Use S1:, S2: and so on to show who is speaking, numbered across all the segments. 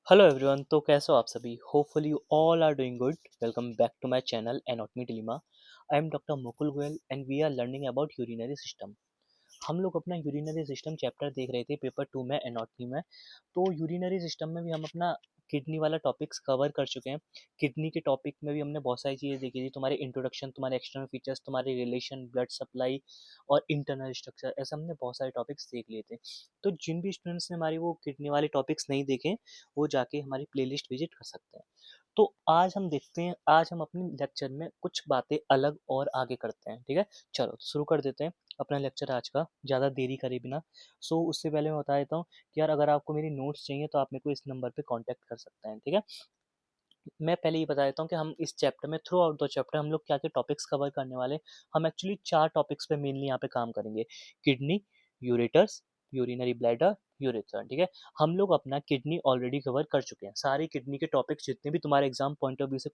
S1: Hello everyone. तो कैसे हो आप सभी? Hopefully you all are doing good. Welcome back to my channel anatomy dilemma. I am doctor Mukul Goyal and we are learning about urinary system. हम लोग अपना urinary system chapter देख रहे थे पेपर 2 में एनाटॉमी में। तो यूरिनरी सिस्टम में भी हम अपना किडनी वाला टॉपिक्स कवर कर चुके हैं। किडनी के टॉपिक में भी हमने बहुत सारी चीज़ें देखी थी, तुम्हारे इंट्रोडक्शन, तुम्हारे एक्सटर्नल फीचर्स, तुम्हारे रिलेशन, ब्लड सप्लाई और इंटरनल स्ट्रक्चर, ऐसे हमने बहुत सारे टॉपिक्स देख लिए थे। तो जिन भी स्टूडेंट्स ने हमारी वो किडनी वाले टॉपिक्स नहीं देखे, वो जाके हमारी प्लेलिस्ट विजिट कर सकते हैं। तो आज हम देखते हैं, आज हम अपने लेक्चर में कुछ बातें अलग और आगे करते हैं। ठीक है, चलो शुरू कर देते हैं अपना लेक्चर आज का, ज़्यादा देरी करे बिना। उससे पहले मैं बता देता हूँ कि यार अगर आपको मेरी नोट्स चाहिए तो आप मेरे को इस नंबर पे कांटेक्ट कर सकते हैं। ठीक है, मैं पहले ये बता देता हूँ कि हम इस चैप्टर में थ्रू आउट द चैप्टर हम लोग क्या क्या टॉपिक्स कवर करने वाले हैं। हम एक्चुअली 4 टॉपिक्स पे मेनली यहाँ पे काम करेंगे। Kidney, ureters, urinary bladder, urethra. ठीक है, हम लोग अपना किडनी ऑलरेडी कवर कर चुके हैं। सारे किडनी के टॉपिक्स जितने भी तुम्हारे एग्जाम पॉइंट ऑफ व्यू से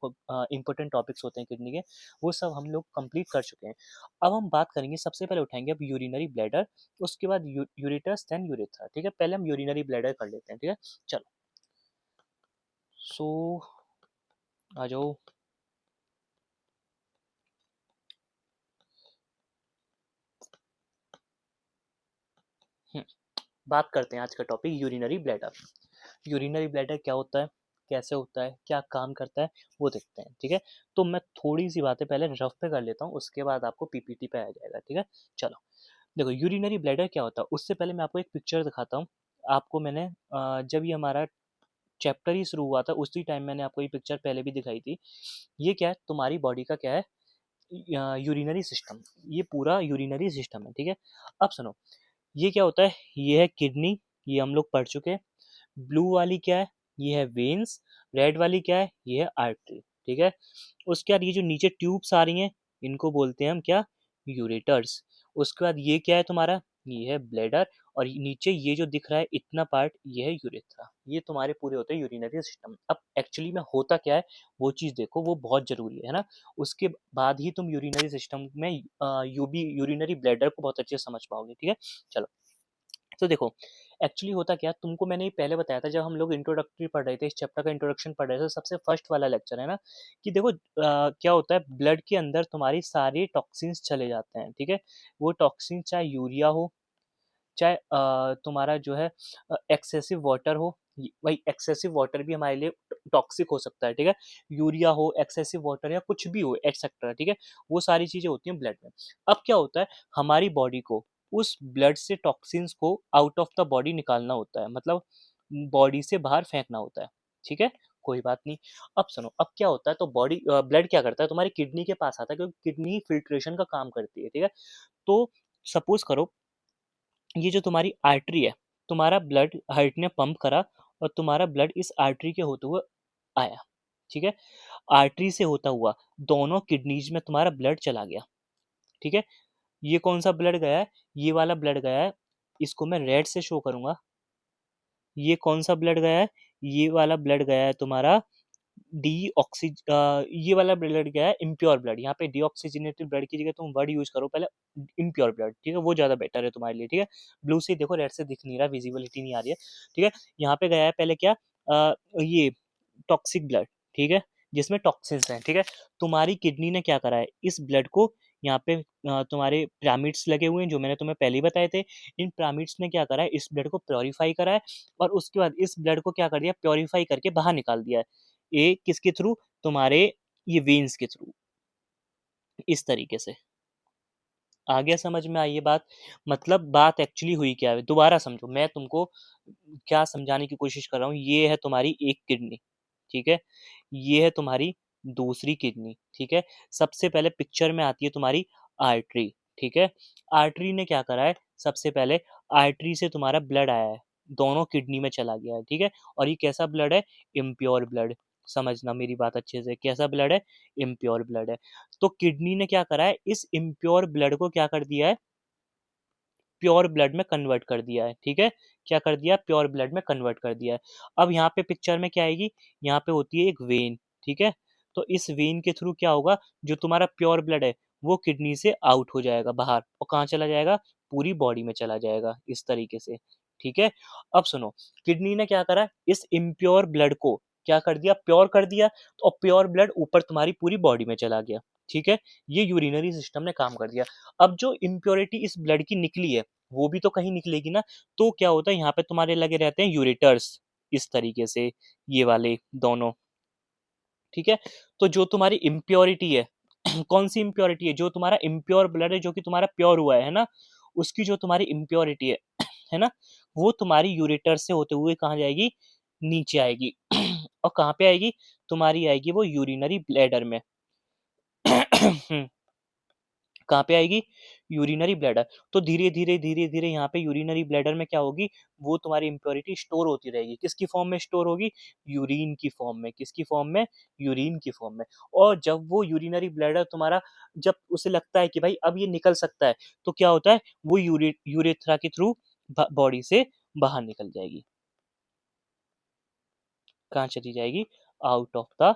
S1: इंपॉर्टेंट टॉपिक्स होते हैं किडनी के, वो सब हम लोग कंप्लीट कर चुके हैं। अब हम बात करेंगे, सबसे पहले उठाएंगे अब यूरिनरी ब्लैडर, उसके बाद यूरेटर्स, देन यूरेथ्रा। ठीक है, पहले हम यूरिनरी ब्लैडर कर लेते हैं। ठीक है, चलो सो आ जाओ। बात करते हैं आज का topic urinary bladder. Urinary bladder क्या होता है, कैसे होता है, क्या काम करता है, वो देखते हैं। ठीक है, तो मैं थोड़ी सी बातें पहले रफ पे कर लेता हूँ, उसके बाद आपको पीपीटी पे आ जाएगा। ठीक है, चलो देखो यूरिनरी ब्लैडर क्या होता है। उससे पहले मैं आपको एक पिक्चर दिखाता हूँ। आपको मैंने जब ये हमारा चैप्टर ही शुरू हुआ था उसी टाइम मैंने आपको ये पिक्चर पहले भी दिखाई थी। ये क्या है, तुम्हारी बॉडी का क्या है, यूरिनरी सिस्टम। ये पूरा यूरिनरी सिस्टम है। ठीक है, अब सुनो, ये क्या होता है, ये है किडनी, ये हम लोग पढ़ चुके हैं। ब्लू वाली क्या है, ये है वेन्स। रेड वाली क्या है, ये है आर्टरी। ठीक है, उसके बाद ये जो नीचे ट्यूब्स आ रही हैं, इनको बोलते हैं हम क्या, यूरेटर्स। उसके बाद ये क्या है तुम्हारा, ये है ब्लैडर। और नीचे ये जो दिख रहा है इतना पार्ट, ये है यूरेथ्रा। ये तुम्हारे पूरे होते हैं यूरिनरी सिस्टम। अब एक्चुअली में होता क्या है, वो चीज़ देखो, वो बहुत ज़रूरी है ना। उसके बाद ही तुम यूरिनरी सिस्टम में यूरिनरी ब्लैडर को बहुत अच्छे से समझ पाओगे। ठीक है, चलो तो देखो, एक्चुअली होता क्या, तुमको मैंने ये पहले बताया था जब हम लोग इंट्रोडक्टरी पढ़ रहे थे, इस चैप्टर का इंट्रोडक्शन पढ़ रहे थे, सबसे फर्स्ट वाला लेक्चर है ना, कि देखो क्या होता है, ब्लड के अंदर तुम्हारी सारी टॉक्सिन्स चले जाते हैं। ठीक है, वो टॉक्सिन चाहे यूरिया हो, चाहे तुम्हारा जो है एक्सेसिव वाटर हो। वही एक्सेसिव वाटर भी हमारे लिए टॉक्सिक हो सकता है। ठीक है, यूरिया हो, एक्सेसिव वाटर या कुछ भी हो एक्सेट्रा। ठीक है, वो सारी चीज़ें होती हैं ब्लड में। अब क्या होता है, हमारी बॉडी को उस ब्लड से टॉक्सिन्स को आउट ऑफ द बॉडी निकालना होता है, मतलब बॉडी से बाहर फेंकना होता है। ठीक है, कोई बात नहीं। अब सुनो, अब क्या होता है, तो बॉडी ब्लड क्या करता है, तुम्हारी किडनी के पास आता है, क्योंकि किडनी फिल्ट्रेशन का काम करती है। ठीक है, तो सपोज करो ये जो तुम्हारी आर्टरी है, तुम्हारा ब्लड हार्ट ने पंप करा और तुम्हारा ब्लड इस आर्टरी के होते हुए आया। ठीक है, आर्टरी से होता हुआ दोनों किडनीज में तुम्हारा ब्लड चला गया। ठीक है, ये कौन सा ब्लड गया है, ये वाला ब्लड गया है। इसको मैं रेड से शो करूंगा। ये कौन सा ब्लड गया है, ये वाला ब्लड गया है तुम्हारा ये वाला ब्लड गया है इम्प्योर ब्लड। यहाँ पे डीऑक्सीजनेटेड ब्लड की जगह तुम वर्ड यूज करो पहले इम्प्योर ब्लड। ठीक है, वो ज़्यादा बेटर है तुम्हारे लिए। ठीक है, ब्लू से देखो, रेड से दिख नहीं रहा, विजिबिलिटी नहीं आ रही है। ठीक है, यहाँ पे गया है पहले क्या, ये टॉक्सिक ब्लड। ठीक है, जिसमें टॉक्सिन्स हैं। ठीक है, तुम्हारी किडनी ने क्या करा है, इस ब्लड को यहाँ पे तुम्हारे पिरामिड्स लगे हुए हैं जो मैंने तुम्हें पहले ही बताए थे। इन पिरामिड्स ने क्या करा है, इस ब्लड को प्योरीफाई करा है और उसके बाद इस ब्लड को क्या कर दिया, प्योरीफाई करके बाहर निकाल दिया है। ये किसके थ्रू, तुम्हारे ये वेन्स के थ्रू, इस तरीके से। आ गया समझ में, आई ये बात? मतलब बात एक्चुअली हुई क्या है, दोबारा समझो, मैं तुमको क्या समझाने की कोशिश कर रहा हूँ। ये है तुम्हारी एक किडनी। ठीक है, ये है तुम्हारी दूसरी किडनी। ठीक है, सबसे पहले पिक्चर में आती है तुम्हारी आर्टरी। ठीक है, आर्टरी ने क्या करा है, सबसे पहले आर्टरी से तुम्हारा ब्लड आया है, दोनों किडनी में चला गया है। ठीक है, और ये कैसा ब्लड है, इम्प्योर ब्लड। समझना मेरी बात अच्छे से, कैसा ब्लड है, इम्प्योर ब्लड है। तो किडनी ने क्या करा है, इस इम्प्योर ब्लड को क्या कर दिया है, प्योर ब्लड में कन्वर्ट कर दिया है। ठीक है, क्या कर दिया, प्योर ब्लड में कन्वर्ट कर दिया है। अब यहाँ पे पिक्चर में क्या आएगी, यहाँ पे होती है एक वेन। ठीक है, तो इस वेन के थ्रू क्या होगा, जो तुम्हारा प्योर ब्लड है वो किडनी से आउट हो जाएगा बाहर, और कहाँ चला जाएगा, पूरी बॉडी में चला जाएगा, इस तरीके से। ठीक है? अब सुनो, किडनी ने क्या करा, इस इम्प्योर ब्लड को क्या कर दिया, प्योर कर दिया, और प्योर ब्लड ऊपर तुम्हारी पूरी बॉडी में चला गया, ठीक है? ये यूरिनरी सिस्टम ने काम कर दिया। अब जो इम्प्योरिटी इस ब्लड की निकली है, वो भी तो कहीं निकलेगी ना, तो क्या होता है, यहाँ पे तुम्हारे लगे रहते हैं यूरेटर्स, इस तरीके से, ये वाले दोनों, ठीक है? तो जो तुम्हारी इम्प्योरिटी है, कौन सी इम्प्योरिटी है, जो तुम्हारा इम्प्योर ब्लड है, जो कि तुम्हारा प्योर हुआ है ना, उसकी जो तुम्हारी इम्प्योरिटी है ना, वो तुम्हारी यूरेटर से होते हुए कहाँ जाएगी, नीचे आएगी। और कहाँ पे आएगी, तुम्हारी आएगी वो यूरिनरी ब्लैडर में। कहाँ पे आएगी, यूरिनरी ब्लैडर। तो धीरे धीरे धीरे धीरे यहाँ पे यूरिनरी ब्लैडर में क्या होगी, वो तुम्हारी इम्प्योरिटी स्टोर होती रहेगी। किसकी फॉर्म में स्टोर होगी, यूरिन की फॉर्म में। किसकी फॉर्म में, यूरिन की फॉर्म में। और जब वो यूरिनरी ब्लैडर तुम्हारा, जब उसे लगता है कि भाई अब ये निकल सकता है, तो क्या होता है, वो यूरेथ्रा के थ्रू बॉडी से बाहर निकल जाएगी। कहाँ चली जाएगी, आउट ऑफ द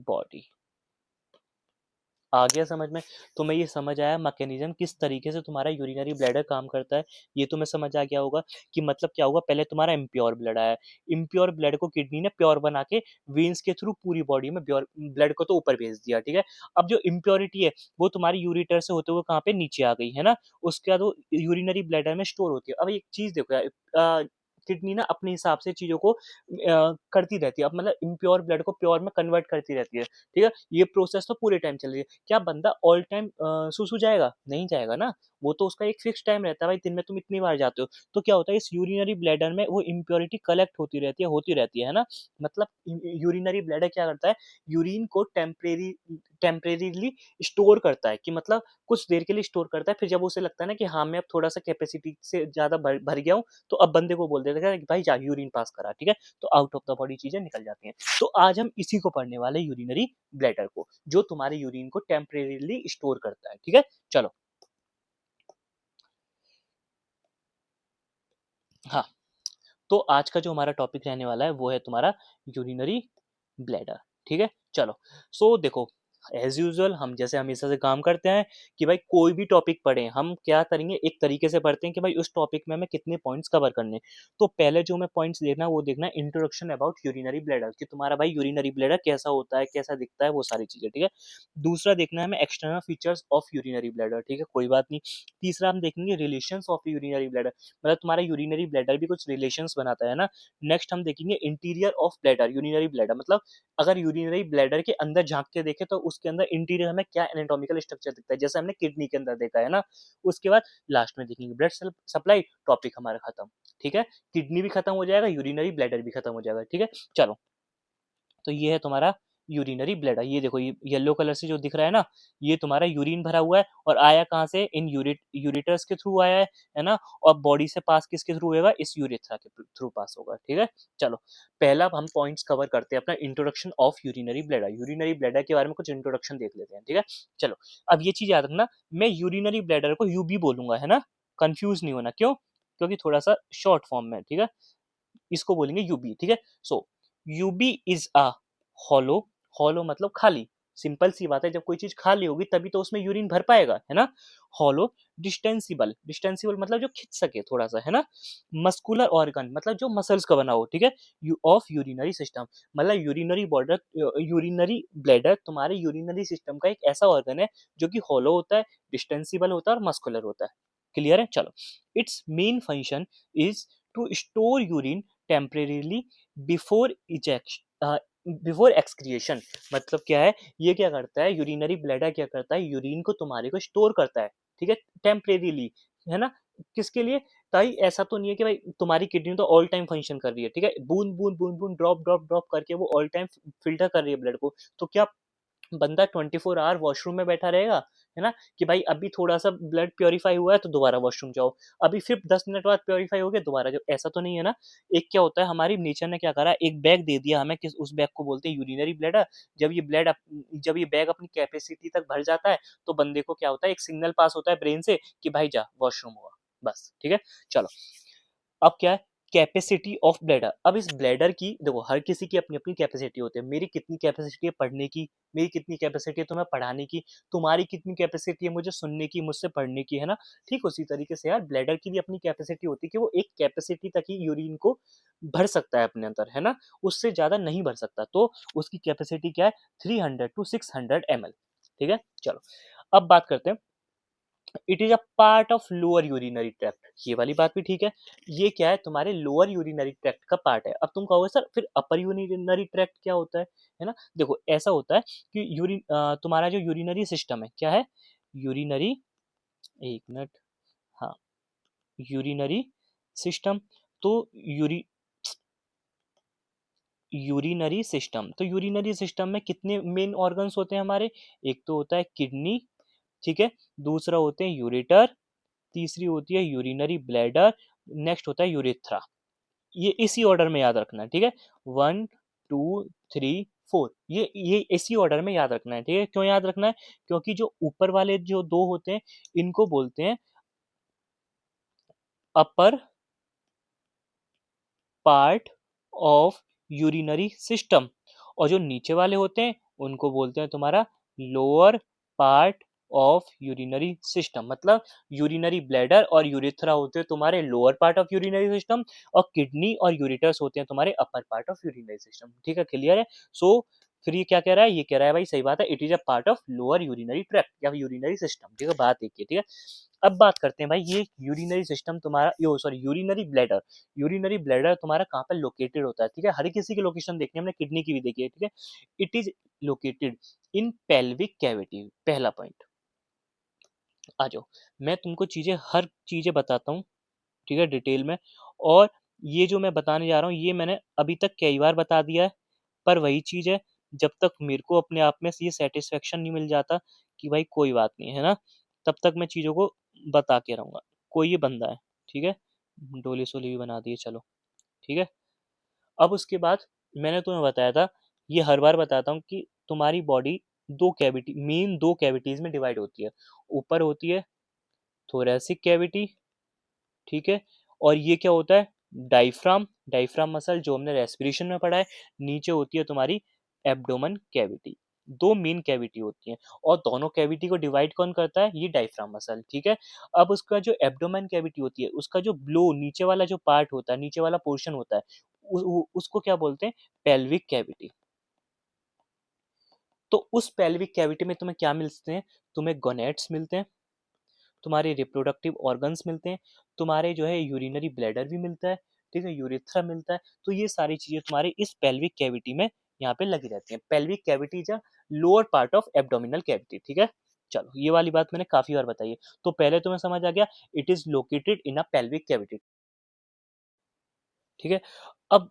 S1: बॉडी। आ गया समझ में। तुम्हें ये समझ आया मैकेनिज्म, किस तरीके से तुम्हारा यूरिनरी ब्लैडर काम करता है, ये तुम्हें समझ आ गया होगा कि मतलब क्या होगा, पहले तुम्हारा इम्प्योर ब्लड आया, इम्प्योर ब्लड को किडनी ने प्योर बना के वेन्स के थ्रू पूरी बॉडी में प्योर ब्लड को तो ऊपर भेज दिया, ठीक है? अब जो इम्प्योरिटी है, वो तुम्हारी यूरिटर से होते हुए कहाँ पे, नीचे आ गई है ना, उसके बाद वो यूरिनरी ब्लैडर में स्टोर होती है। अब एक चीज देखो यार, किडनी ना अपने हिसाब से चीजों को करती रहती है, अब मतलब इम्प्योर ब्लड को प्योर में कन्वर्ट करती रहती है, ठीक है? ये प्रोसेस तो पूरे टाइम चल रही है। क्या बंदा ऑल टाइम सूसू जाएगा, नहीं जाएगा ना, वो तो उसका एक फिक्स टाइम रहता है, भाई दिन में तुम इतनी बार जाते हो। तो क्या होता है, इस यूरिनरी ब्लैडर में वो इम्प्योरिटी कलेक्ट होती रहती है ना। मतलब यूरिनरी ब्लैडर क्या करता है, यूरिन को टेम्परेरीली स्टोर करता है, कि मतलब कुछ देर के लिए स्टोर करता है, फिर जब उसे लगता है ना कि हाँ मैं अब थोड़ा सा कैपेसिटी से ज्यादा भर भर गया हूँ, तो अब बंदे को बोल देता है कि भाई जा यूरिन पास करा, ठीक है? तो आउट ऑफ द बॉडी चीजें निकल जाती हैं। तो आज हम इसी को पढ़ने वाले, यूरिनरी ब्लैडर को, जो तुम्हारे यूरिन को टेम्परेरीली स्टोर करता है, ठीक है? चलो, हाँ, तो आज का जो हमारा टॉपिक रहने वाला है, वो है तुम्हारा यूरिनरी ब्लैडर, ठीक है? चलो, सो देखो, एज यूजुअल हम जैसे हमेशा से काम करते हैं कि भाई कोई भी टॉपिक पढ़ें, हम क्या करेंगे, एक तरीके से पढ़ते हैं कि भाई उस टॉपिक में हमें कितने पॉइंट्स कवर करने हैं। तो पहले जो हमें पॉइंट्स देखना है, वो देखना है इंट्रोडक्शन अबाउट यूरिनरी ब्लैडर, कि तुम्हारा भाई यूरिनरी ब्लैडर कैसा होता है, कैसा दिखता है, वो सारी चीजें, ठीक है? दूसरा देखना है हमें external features of urinary bladder, ठीक है? कोई बात नहीं। तीसरा हम देखेंगे रिलेशंस ऑफ यूरिनरी ब्लैडर, मतलब तुम्हारा यूरिनरी ब्लैडर भी कुछ रिलेशंस बनाता है ना। नेक्स्ट हम देखेंगे interior of bladder, urinary bladder मतलब अगर यूरिनरी ब्लैडर के अंदर झांक के देखें, तो उसके अंदर इंटीरियर हमें क्या एनाटॉमिकल स्ट्रक्चर दिखता है, जैसे हमने किडनी के अंदर देखा है ना। उसके बाद लास्ट में देखेंगे ब्लड सप्लाई, टॉपिक हमारा खत्म, ठीक है? किडनी भी खत्म हो जाएगा, यूरिनरी ब्लैडर भी खत्म हो जाएगा, ठीक है? चलो, तो ये है तुम्हारा यूरिनरी ब्लैडर। ये देखो, ये येलो कलर से जो दिख रहा है ना, ये तुम्हारा यूरिन भरा हुआ है, और आया कहाँ से, इन यूरिटर्स के थ्रू आया है ना। और बॉडी से पास किसके थ्रू होगा, इस यूरेथ्रा के थ्रू पास होगा, ठीक है? चलो, पहला हम पॉइंट्स कवर करते हैं अपना, introduction of urinary bladder. Urinary bladder के बारे में कुछ इंट्रोडक्शन देख लेते हैं, ठीक है? चलो, अब ये चीज याद रखना, मैं यूरिनरी ब्लैडर को यूबी बोलूंगा, है ना? कंफ्यूज नहीं होना, क्यों? क्योंकि थोड़ा सा शॉर्ट फॉर्म में, ठीक है? इसको बोलेंगे यूबी, ठीक है? So UB is a hollow, hollow मतलब खाली। सिंपल सी बात है, जब कोई चीज खाली होगी तभी तो उसमें यूरिन भर पाएगा, है ना? हॉलो डिस्टेंसिबल, डिस्टेंसिबल मतलब जो खिंच सके थोड़ा सा, है ना? मस्कुलर ऑर्गन मतलब जो मसल्स का बना हो, ठीक है? यू ऑफ यूरिनरी सिस्टम, मतलब यूरिनरी बॉर्डर, यूरिनरी ब्लैडर तुम्हारे यूरिनरी सिस्टम का एक ऐसा ऑर्गन है जो कि हॉलो होता है, डिस्टेंसिबल होता है और मस्कुलर होता है। क्लियर है? चलो, its main function is to store urine temporarily before ejection, before excretion. मतलब क्या है, ये क्या करता है, यूरिनरी ब्लैडर क्या करता है, यूरिन को तुम्हारे को स्टोर करता है, ठीक है? टेम्परेरीली, है ना? किसके लिए, ताकि ऐसा तो नहीं है कि भाई तुम्हारी किडनी तो ऑल टाइम फंक्शन कर रही है, ठीक है? बूंद बूंद बूंद बूंद, ड्रॉप ड्रॉप ड्रॉप करके वो ऑल टाइम फिल्टर कर रही है ब्लड को। तो क्या बंदा 24 आवर वॉशरूम में बैठा रहेगा, है ना? कि भाई अभी थोड़ा सा ब्लड प्योरीफाई हुआ है तो दोबारा वॉशरूम जाओ, अभी फिर 10 मिनट बाद प्योरीफाई हो गया दोबारा जाओ, ऐसा तो नहीं है ना। एक क्या होता है, हमारी नेचर ने क्या करा, एक बैग दे दिया हमें, किस उस बैग को बोलते हैं यूरिनरी ब्लैडर। जब ये बैग अपनी कैपेसिटी तक भर जाता है, तो बंदे को क्या होता है, एक सिग्नल पास होता है ब्रेन से कि भाई जा वॉशरूम हुआ, बस, ठीक है? चलो, अब क्या है, कैपेसिटी ऑफ ब्लैडर। अब इस ब्लैडर की देखो, हर किसी की अपनी अपनी कैपेसिटी होती है। मेरी कितनी कैपेसिटी है पढ़ने की, मेरी कितनी कैपेसिटी है तुम्हें पढ़ाने की, तुम्हारी कितनी कैपेसिटी है मुझे सुनने की, मुझसे पढ़ने की, है ना। ठीक उसी तरीके से यार ब्लैडर की भी अपनी कैपेसिटी होती है कि वो एक कैपेसिटी तक ही यूरिन को भर सकता है अपने अंदर, है ना, उससे ज्यादा नहीं भर सकता। तो उसकी कैपेसिटी क्या है, 300 to 600 ml। ठीक है, चलो अब बात करते हैं। It is a part of lower urinary tract, ये वाली बात भी ठीक है। ये क्या है, तुम्हारे लोअर यूरिनरी ट्रैक्ट का पार्ट है। अब तुम कहोगे सर फिर अपर यूरिनरी ट्रैक्ट क्या होता है ना। देखो ऐसा होता है कि तुम्हारा जो यूरिनरी सिस्टम है क्या है, यूरिनरी, एक मिनट, हाँ, यूरिनरी सिस्टम। तो यूरिनरी सिस्टम, तो यूरिनरी सिस्टम में कितने मेन ऑर्गन्स होते हैं हमारे, एक तो होता है किडनी, ठीक है, दूसरा होते हैं यूरेटर, तीसरी होती है यूरिनरी ब्लैडर, नेक्स्ट होता है यूरेथ्रा। ये इसी ऑर्डर में याद रखना है, ठीक है, 1 2 3 4, ये इसी ऑर्डर में याद रखना है, ठीक है। क्यों याद रखना है, क्योंकि जो ऊपर वाले जो दो होते हैं इनको बोलते हैं upper part of urinary system, और जो नीचे वाले होते हैं उनको बोलते हैं तुम्हारा lower part of urinary system. मतलब यूरिनरी ब्लैडर और यूरेथ्रा होते हैं तुम्हारे lower part of urinary system, और किडनी और यूरेटर्स होते हैं तुम्हारे upper part of urinary system. ठीक है, क्लियर है। सो फिर ये क्या कह रहा है, ये कह रहा है भाई सही बात है, it is a part of lower urinary tract या यूरिनरी सिस्टम। ठीक है, बात एक ही, ठीक है। अब बात करते हैं भाई, ये यूरिनरी सिस्टम तुम्हारा, yo sorry, urinary bladder, urinary bladder तुम्हारा कहाँ पर लोकेटेड होता है, ठीक है। हर किसी की लोकेशन देखनी है, हमने किडनी की भी देखी है, ठीक है। It is located in pelvic cavity, पहला पॉइंट। आ जाओ, मैं तुमको चीजें, हर चीजें बताता हूँ, ठीक है, डिटेल में। और ये जो मैं बताने जा रहा हूँ ये मैंने अभी तक कई बार बता दिया है, पर वही चीज है, जब तक मेरे को अपने आप में ये सेटिस्फेक्शन नहीं मिल जाता कि भाई कोई बात नहीं है ना, तब तक मैं चीजों को बता के रहूंगा। कोई ये बंदा है, ठीक है, डोली सोली भी बना दिए, चलो ठीक है। अब उसके बाद मैंने तुम्हें बताया था, ये हर बार बताता हूँ कि तुम्हारी बॉडी दो कैविटी, मेन दो कैविटीज में डिवाइड होती है। ऊपर होती है थोरेसिक कैविटी, ठीक है, और ये क्या होता है, डाइफ्राम, डाइफ्राम मसल जो हमने रेस्पिरेशन में पढ़ा है। नीचे होती है तुम्हारी एब्डोमेन कैविटी। दो मेन कैविटी होती हैं, और दोनों कैविटी को डिवाइड कौन करता है, ये डाइफ्राम मसल, ठीक है। अब उसका जो एब्डोमेन कैविटी होती है, उसका जो ब्लो नीचे वाला जो पार्ट होता है, नीचे वाला पोर्शन होता है, उसको क्या बोलते हैं, पेल्विक कैविटी। तो उस पेल्विक कैविटी में तुम्हें क्या मिलते हैं, तुम्हें गोनेट्स मिलते हैं, तुम्हारे रिप्रोडक्टिव ऑर्गन्स मिलते हैं, तुम्हारे जो है यूरिनरी ब्लैडर भी मिलता है, ठीक है, यूरेथ्रा मिलता है। तो ये सारी चीजें तुम्हारे इस पेल्विक कैविटी में यहाँ पे लगी रहती हैं। Pelvic cavity is lower part of abdominal cavity, ठीक है। चलो ये वाली बात मैंने काफी बार बताई है, तो पहले तुम्हें समझ आ गया, it is located in a pelvic cavity, ठीक है। अब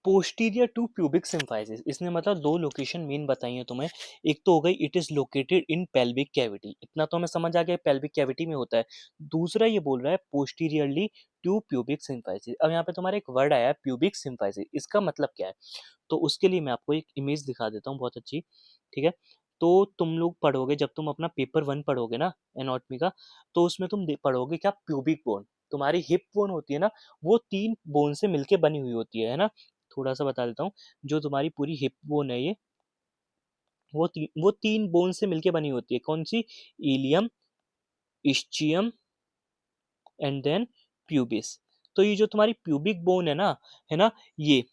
S1: पोस्टीरियर टू प्यूबिक सिम्फाइसिस, इसने मतलब दो लोकेशन मेन बताई है तुम्हें। एक तो हो गई it is located in pelvic cavity, इतना तो हमें समझ आ गया पेल्विक कैविटी में होता है। दूसरा ये बोल रहा है पोस्टीरियरली टू प्यूबिक सिम्फाइसिस। अब यहाँ पे तुम्हारा एक वर्ड आया है प्यूबिक सिम्फाइसिस, इसका मतलब क्या है, तो उसके लिए मैं आपको एक इमेज दिखा देता हूँ बहुत अच्छी, ठीक है। तो तुम लोग पढ़ोगे, जब तुम अपना पेपर 1 पढ़ोगे ना एनाटॉमी का, तो उसमें तुम पढ़ोगे क्या, प्यूबिक बोन, तुम्हारी हिप बोन होती है ना, वो 3 बोन से मिलके बनी हुई होती है ना। थोड़ा सा बता देता हूँ, जो तुम्हारी पूरी हिप बोन है ये, वो 3 बोन से मिलके बनी होती है, कौन सी, ilium, ischium and then pubis. तो ये जो तुम्हारी प्यूबिक बोन है ना, ये,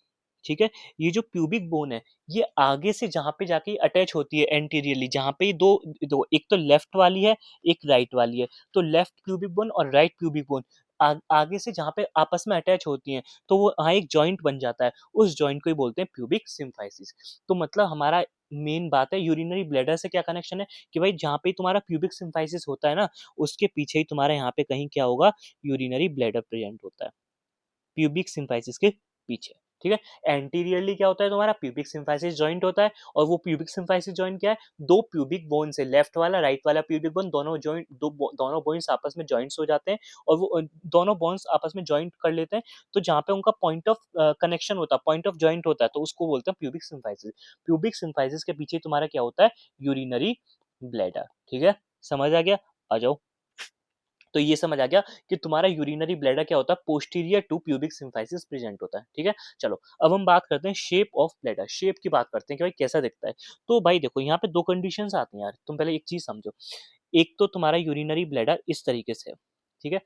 S1: ठीक है, ये जो प्यूबिक बोन है, ये आगे से जहां पे जाके अटैच होती है एंटीरियरली, जहां पे ये दो एक तो लेफ्ट वाली है, एक राइट वाली है। तो लेफ्ट प्यूबिक बोन और राइट प्यूबिक बोन आगे से जहां पे आपस में अटैच होती हैं, तो वो वहाँ एक जॉइंट बन जाता है, उस जॉइंट को ही बोलते हैं प्यूबिक सिम्फाइसिस। तो मतलब हमारा मेन बात है, यूरिनरी ब्लैडर से क्या कनेक्शन है, कि भाई जहाँ पे तुम्हारा प्यूबिक सिम्फाइसिस होता है ना, उसके पीछे ही तुम्हारे यहाँ पे कहीं क्या होगा, यूरिनरी ब्लैडर प्रेजेंट होता है, प्यूबिक सिम्फाइसिस के पीछे, ठीक है। एंटीरियरली क्या होता है, तुम्हारा प्यूबिक सिम्फाइसिस जॉइंट होता है, और वो प्यूबिक सिम्फाइसिस जॉइंट क्या है, दो प्यूबिक बोन से, लेफ्ट वाला राइट वाला प्यूबिक बोन, दोनों जॉइंट, दोनों बोन्स आपस में जॉइंट्स हो जाते हैं, और वो दोनों बोन्स आपस में जॉइंट कर लेते हैं। तो जहाँ पे उनका पॉइंट ऑफ कनेक्शन होता है, पॉइंट ऑफ जॉइंट होता है, तो उसको बोलते हैं प्यूबिक सिम्फाइसिस। प्यूबिक सिम्फाइसिस के पीछे तुम्हारा क्या होता है, यूरिनरी ब्लैडर, ठीक है, समझ आ गया। आ जाओ, तो ये समझ आ गया कि तुम्हारा यूरिनरी ब्लैडर क्या होता है, posterior to pubic symphysis present होता है, ठीक है। चलो अब हम बात करते हैं शेप ऑफ ब्लैडर, शेप की बात करते हैं कि भाई कैसा दिखता है। तो भाई देखो यहाँ पे दो कंडीशंस आती हैं यार, तुम पहले एक चीज समझो। एक तो तुम्हारा यूरिनरी ब्लैडर इस तरीके से है, ठीक है,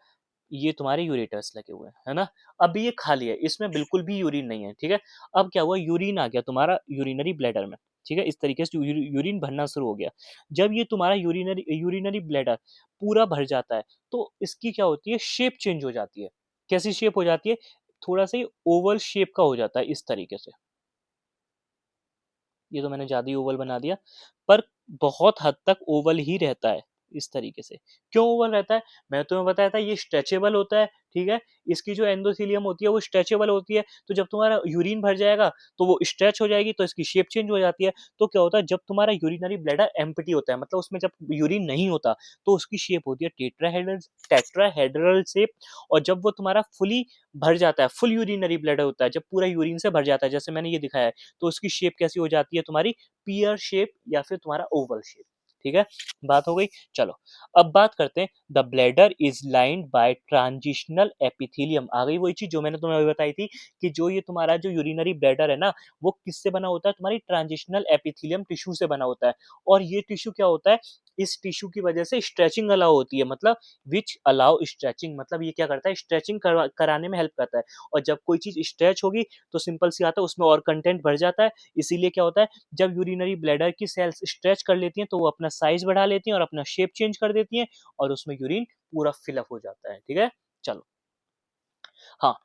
S1: ये तुम्हारे यूरेटर्स लगे हुए हैं, है ना। अब ये खाली है, इसमें बिल्कुल भी यूरिन नहीं है, ठीक है। अब क्या हुआ, यूरिन आ गया तुम्हारा यूरिनरी ब्लैडर में, ठीक है, इस तरीके से यूरिन भरना शुरू हो गया। जब ये तुम्हारा यूरिनरी ब्लैडर पूरा भर जाता है, तो इसकी क्या होती है, शेप चेंज हो जाती है। कैसी शेप हो जाती है, थोड़ा सा ओवल शेप का हो जाता है इस तरीके से। ये तो मैंने ज़्यादा ही ओवल बना दिया, पर बहुत हद तक ओवल ही रहता है इस तरीके से। क्यों ओवल रहता है? मैंने तुम्हें बताया था ये स्ट्रेचेबल होता है, ठीक है? इसकी जो एंडोथेलियम होती है वो स्ट्रेचेबल होती है, तो जब तुम्हारा यूरिन भर जाएगा तो वो स्ट्रेच हो जाएगी, तो इसकी शेप चेंज हो जाती है। तो क्या होता है, जब तुम्हारा यूरिनरी ब्लैडर एम्प्टी होता है, मतलब उसमें जब यूरिन नहीं होता, तो उसकी शेप होती है टेट्राहेड्रल शेप। और जब वो तुम्हारा फुली भर जाता है, फुल यूरिनरी ब्लैडर होता है, जब पूरा यूरिन से भर जाता है, जैसे मैंने ये दिखाया है, तो उसकी शेप कैसी हो जाती है तुम्हारी, पीयर शेप या फिर तुम्हारा ओवल शेप, ठीक है। बात हो गई। चलो अब बात करते हैं, the bladder is lined by transitional epithelium. आ गई वही चीज जो मैंने तुम्हें अभी बताई थी, कि जो ये तुम्हारा जो यूरिनरी ब्लैडर है ना, वो किससे बना होता है, तुम्हारी ट्रांजिशनल एपिथेलियम टिश्यू से बना होता है। और ये टिश्यू क्या होता है, इस टिश्यू की वजह से स्ट्रेचिंग अलाउ होती है, मतलब विच अलाउ स्ट्रेचिंग, मतलब ये क्या करता है, स्ट्रेचिंग कराने में हेल्प करता है। और जब कोई चीज स्ट्रेच होगी तो सिंपल सी बात है, उसमें और कंटेंट बढ़ जाता है। इसीलिए क्या होता है, जब यूरिनरी ब्लैडर की सेल्स स्ट्रेच कर लेती हैं, तो वो अपना साइज बढ़ा लेती हैं और अपना शेप चेंज कर देती हैं, और उसमें यूरिन पूरा फिलअप हो जाता है, ठीक है। चलो हाँ,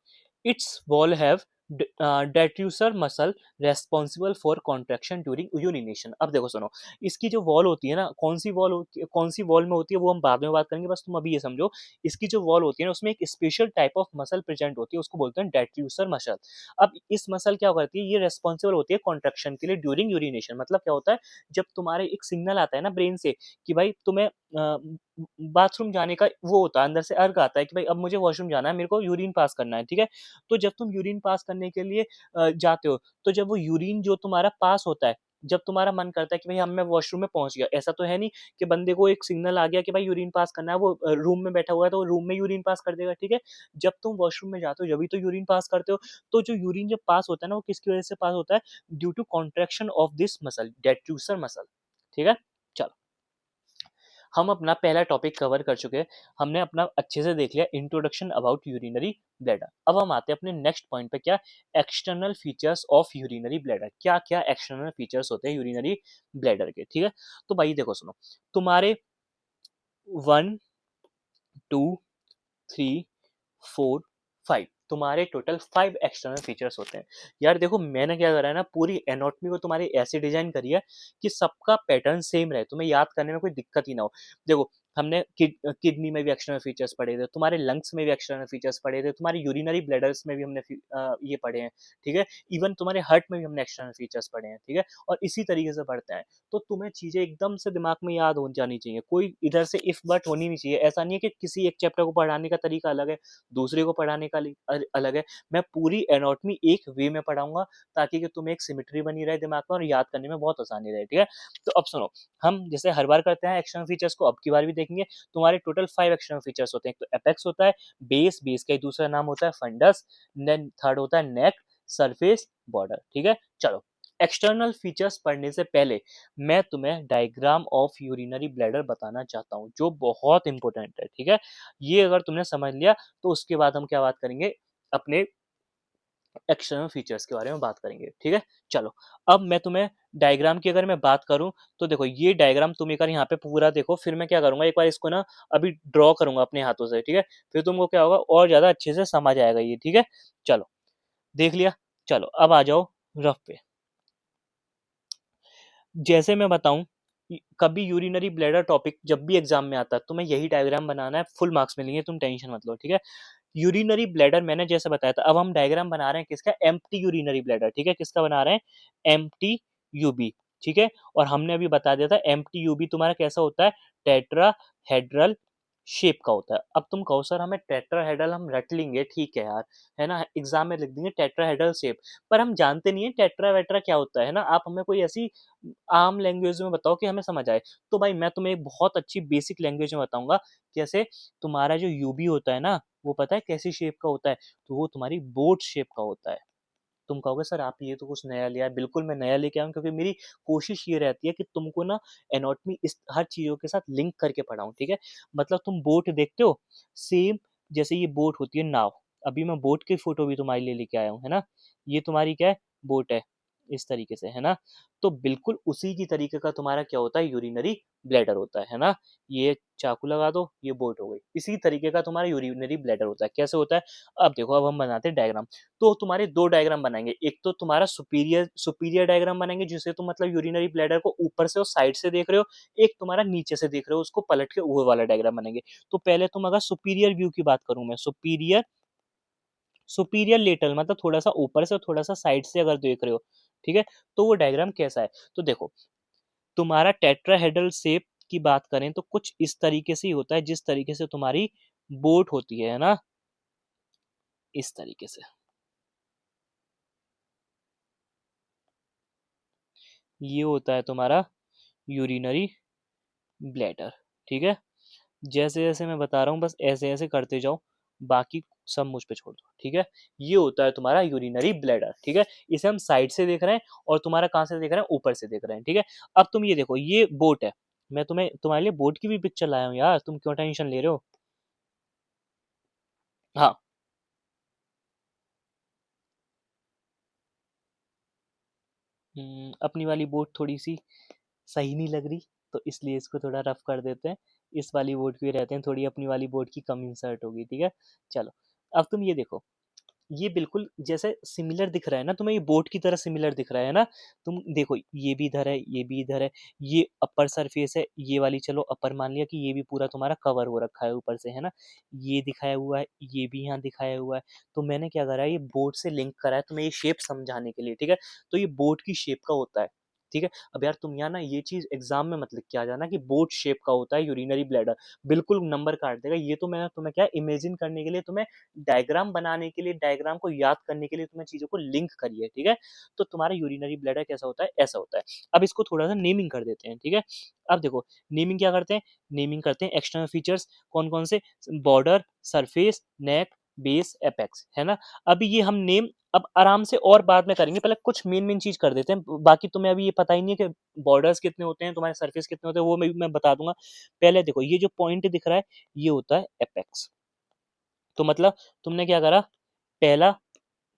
S1: its wall have detrusor muscle responsible for contraction during urination. अब देखो सुनो, इसकी जो वॉल होती है ना, कौन सी वॉल में होती है वो हम बाद में बात करेंगे, बस तुम अभी ये समझो। इसकी जो वॉल होती है ना, उसमें एक special type of muscle present होती है, उसको बोलते हैं डेट्यूसर मसल। अब इस मसल क्या करती है, ये रेस्पॉन्सिबल होती है कॉन्ट्रैक्शन के लिए ड्यूरिंग यूरिनेशन। मतलब क्या होता है, जब तुम्हारे एक सिग्नल आता है ना ब्रेन से कि भाई तुम्हें बाथरूम जाने का वो होता है, अंदर से अर्क आता है कि भाई अब मुझे वॉशरूम जाना है, मेरे को यूरिन पास करना है, ठीक है। तो जब तुम यूरिन पास करने के लिए जाते हो, तो जब वो यूरिन जो तुम्हारा पास होता है, जब तुम्हारा मन करता है कि भाई अब मैं वॉशरूम में पहुंच गया, ऐसा तो है नहीं कि बंदे को एक सिग्नल आ गया कि भाई यूरिन पास करना है, वो रूम में बैठा हुआ है तो वो रूम में यूरिन पास कर देगा, ठीक है। जब तुम वॉशरूम में जाते हो जब भी तो यूरिन पास करते हो। तो जो यूरिन जब पास होता है ना, वो किसकी वजह से पास होता है, due to contraction of this muscle, detrusor muscle, ठीक है। चलो हम अपना पहला टॉपिक कवर कर चुके हैं, हमने अपना अच्छे से देख लिया इंट्रोडक्शन अबाउट यूरिनरी ब्लैडर। अब हम आते हैं अपने नेक्स्ट पॉइंट पे, क्या external features of urinary bladder, क्या क्या एक्सटर्नल फीचर्स होते हैं यूरिनरी ब्लैडर के, ठीक है। तो भाई देखो सुनो, तुम्हारे 1 2 3 4 5 तुम्हारे टोटल 5 एक्सटर्नल फीचर्स होते हैं। यार देखो मैंने क्या करा है ना, पूरी एनाटॉमी को तुम्हारी ऐसे डिजाइन करी है कि सबका पैटर्न सेम रहे, तुम्हें याद करने में कोई दिक्कत ही ना हो। देखो हमने किडनी में भी एक्सटर्नल फीचर्स पढ़े थे, तुम्हारे लंग्स में भी एक्सटर्नल फीचर्स पढ़े थे, तुम्हारे यूरिनरी ब्लैडर्स में भी हमने ये पढ़े हैं, ठीक है। इवन तुम्हारे हार्ट में भी हमने एक्सटर्नल फीचर्स पढ़े हैं, ठीक है। और इसी तरीके से पढ़ते हैं, तो तुम्हें चीजें एकदम से दिमाग में याद हो जानी चाहिए, कोई इधर से इफ बट होनी नहीं चाहिए। ऐसा नहीं है कि किसी एक चैप्टर को पढ़ाने का तरीका अलग है, दूसरे को पढ़ाने का अलग है। मैं पूरी एनाटॉमी एक वे में पढ़ाऊंगा, ताकि कि तुम्हें एक सिमेट्री बनी रहे दिमाग में और याद करने में बहुत आसानी रहे, ठीक है। तो अब सुनो, हम जैसे हर बार करते हैं एक्सटर्नल फीचर्स को, अब की बार भी देखेंगे। तुम्हारे टोटल 5 एक्सटर्नल फीचर्स होते हैं। एक तो एपेक्स होता है, बेस का एक दूसरा नाम होता है फंडस, देन थर्ड होता है नेक, सरफेस, बॉर्डर, ठीक है। चलो एक्सटर्नल फीचर्स पढ़ने से पहले मैं तुम्हें डायग्राम ऑफ यूरिनरी ब्लैडर बताना चाहता हूँ, जो बहुत इंपॉर्टेंट है, ठीक है। ये अगर तुमने समझ लिया तो उसके बाद हम क्या बात करेंगे, अपने एक्सटर्नल फीचर्स के बारे में बात करेंगे, ठीक है। चलो अब मैं तुम्हें डायग्राम की अगर मैं बात करूं, तो देखो ये डायग्राम तुम एक बार यहाँ पे पूरा देखो, फिर मैं क्या करूंगा, एक बार इसको ना अभी ड्रॉ करूंगा अपने हाथों से, ठीक है। फिर तुमको क्या होगा, और ज्यादा अच्छे से समझ आएगा ये, ठीक है। चलो देख लिया। चलो अब आ जाओ रफ पे। जैसे मैं बताऊं, कभी यूरिनरी ब्लैडर टॉपिक जब भी एग्जाम में आता है, तुम्हें यही डायग्राम बनाना है, फुल मार्क्स मिलेंगे, तुम टेंशन मत लो, ठीक है। यूरिनरी ब्लैडर मैंने जैसे बताया था, अब हम डायग्राम बना रहे हैं किसका, एम्प्टी यूरिनरी ब्लैडर, ठीक है। किसका बना रहे हैं, एम्प्टी यूबी, ठीक है। और हमने अभी बता दिया था एम्प्टी यूबी तुम्हारा कैसा होता है, टेट्राहेड्रल शेप का होता है। अब तुम कहो सर हमें टेट्राहेड्रल हम रट लेंगे, ठीक है यार, है ना? एग्ज़ाम में लिख देंगे टेट्राहेड्रल शेप, पर हम जानते नहीं है टेट्रा-वेट्रा क्या होता है ना? आप हमें कोई ऐसी आम लैंग्वेज में बताओ कि हमें समझ आए। तो भाई मैं तुम्हें एक बहुत अच्छी बेसिक लैंग्वेज में बताऊँगा, जैसे तुम्हारा जो यूबी होता है ना, वो पता है कैसी शेप का होता है? तो वो तुम्हारी बोट शेप का होता है। तुम कहोगे सर आप ये तो कुछ नया लिया है, बिल्कुल मैं नया लेके आया हूँ क्योंकि मेरी कोशिश ये रहती है कि तुमको ना एनाटॉमी इस हर चीज़ों के साथ लिंक करके पढ़ाऊँ, ठीक है? मतलब तुम बोट देखते हो, सेम जैसे ये बोट होती है नाव, अभी मैं बोट की फ़ोटो भी तुम्हारे लिए लेके आया हूँ, है ना? ये तुम्हारी क्या है? बोट है, इस तरीके से, है ना? तो बिल्कुल उसी की तरीके का तुम्हारा क्या होता है? यूरिनरी ब्लैडर होता है ना? ये चाकू लगा दो, ये बोट हो गई। इसी तरीके का तुम्हारा यूरिनरी ब्लैडर होता है, कैसे होता है? अब देखो अब हम बनाते हैं डायग्राम। तो तुम्हारे 2 डायग्राम बनाएँगे। एक तो तुम्हारा सुपीरियर सुपीरियर डायग्राम बनाएँगे जिसे तुम मतलब यूरिनरी ब्लैडर को ऊपर से और साइड से देख रहे हो, एक तुम्हारा नीचे से देख रहे हो उसको पलट के वो वाला डायग्राम बनाएँगे। तो पहले तुम अगर सुपीरियर व्यू की बात करूँ मैं, सुपीरियर सुपीरियर लेटरल मतलब थोड़ा-सा ऊपर से और थोड़ा-सा साइड से अगर देख रहे हो, ठीक है? तो वो डायग्राम कैसा है? तो देखो, तुम्हारा टेट्राहेड्रल शेप की बात करें तो कुछ इस तरीके से ही होता है जिस तरीके से तुम्हारी बोट होती है ना? इस तरीके से। ये होता है तुम्हारा यूरिनरी ब्लैडर, ठीक है? जैसे-जैसे मैं बता रहा हूँ बस ऐसे-ऐसे करते जाओ, बाकी सब मुझ पे छोड़ दो, ठीक है? ये होता है तुम्हारा यूरिनरी ब्लैडर, ठीक है? इसे हम साइड से देख रहे हैं और तुम्हारा कहाँ से देख रहे हैं? ऊपर से देख रहे हैं, ठीक है? अब तुम ये देखो, ये बोट है, मैं तुम्हारे लिए बोट की भी पिक्चर लाया हूँ यार, तुम क्यों टेंशन ले रहे हो? हाँ, अपनी वाली बोट थोड़ी-सी सही नहीं लग रही, तो इसलिए इसको थोड़ा रफ कर देते हैं। इस वाली बोट पे रहते हैं, थोड़ी अपनी वाली बोट की कम इंसर्ट होगी, ठीक है? चलो, अब तुम ये देखो, ये बिल्कुल जैसे सिमिलर दिख रहा है ना तुम्हें, ये बोट की तरह सिमिलर दिख रहा है ना? तुम देखो ये भी इधर है, ये भी इधर है, ये अपर सरफेस है, ये वाली चलो अपर मान लिया कि ये भी पूरा तुम्हारा कवर हो रखा है ऊपर से, है ना? ये दिखाया हुआ है, ये भी यहाँ दिखाया हुआ है। तो मैंने क्या करा है, ये बोट से लिंक करा है तुम्हें ये शेप समझाने के लिए, ठीक है? तो ये बोट की शेप का होता है, ठीक है? अब यार तुम यहाँ ना ये चीज़ एग्ज़ाम में मत लिख के आ जाना कि बोट शेप का होता है यूरिनरी ब्लैडर, बिल्कुल नंबर काट देगा। ये तो मैंने तुम्हें क्या इमेजिन करने के लिए तुम्हें डायग्राम बनाने के लिए, डायग्राम को याद करने के लिए तुम्हें चीज़ों को लिंक करी है, ठीक है? तो तुम्हारा यूरिनरी ब्लैडर कैसा होता है? ऐसा होता है। अब इसको थोड़ा-सा नेमिंग कर देते हैं, ठीक है? अब देखो नेमिंग क्या करते हैं? नेमिंग करते हैं एक्सटर्नल फीचर्स कौन-कौन से? बॉर्डर, सरफेस, नेक, बेस, एपेक्स, है ना? अभी ये हम नेम अब आराम से और बाद में करेंगे, पहले कुछ मेन-मेन चीज़ कर देते हैं। बाकी तुम्हें अभी ये पता ही नहीं है कि बॉर्डर्स कितने होते हैं, तुम्हारे सरफेस कितने होते हैं, वो मैं बता दूँगा। पहले देखो ये जो पॉइंट दिख रहा है, ये होता है एपेक्स। तो मतलब तुमने क्या करा, पहला